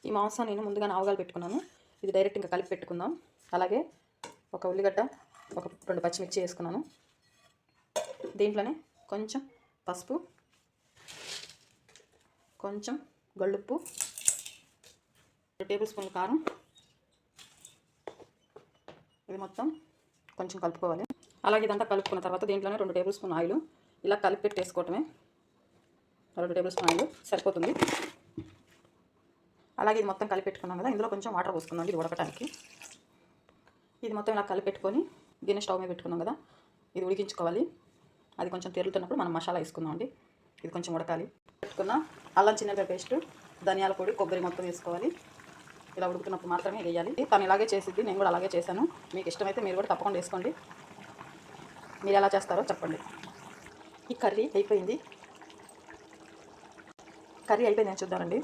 ఈ మాంసం నేను ముందుగా ఆవగాలు పెట్టుకున్నాను. ఇది డైరెక్ట్ ఇంకా కలిపి పెట్టుకుందాం. అలాగే ఒక ఉల్లిగడ్డ, ఒక 2 పచ్చిమిర్చి వేసుకున్నాను. దీంట్లోనే కొంచెం పసుపు, కొంచెం గళ్ళుప్పు, 2 టేబుల్ స్పూన్ల కారం. ఇది మొత్తం కొంచెం కలుపుకోవాలి. అలాగే ఇదంతా కలుపుకున్న తర్వాత దీంట్లోనే 2 టేబుల్ స్పూన్ ఆయిల్ ఇలా కలిపి పెట్టేసుకోవటమే. 2 టేబుల్ స్పూన్ ఆయిల్ సరిపోతుంది. అలాగే ఇది మొత్తం కలిపి పెట్టుకున్నాం కదా, ఇందులో కొంచెం వాటర్ పోసుకుందాం ఇది ఉడకటానికి. ఇది మొత్తం ఇలా కలిపి పెట్టుకొని గిన్నె స్టవ్ మీద పెట్టుకున్నాం కదా, ఇది ఉడికించుకోవాలి. అది కొంచెం తెరులుతున్నప్పుడు మనం మసాలా వేసుకుందాం అండి. ఇది కొంచెం ఉడకాలి. పెట్టుకున్న అల్లం చిన్నగా పేస్ట్, ధనియాల పొడి, కొబ్బరి మొత్తం వేసుకోవాలి. ఇలా ఉడుకుతున్నప్పుడు మాత్రమే వేయాలి. తను ఇలాగే చేసిద్ది, నేను కూడా అలాగే చేశాను. మీకు ఇష్టమైతే మీరు కూడా తప్పకుండా వేసుకోండి. మీరు ఎలా చేస్తారో చెప్పండి. ఈ కర్రీ అయిపోయింది. కర్రీ అయిపోయింది అని చూద్దామండి.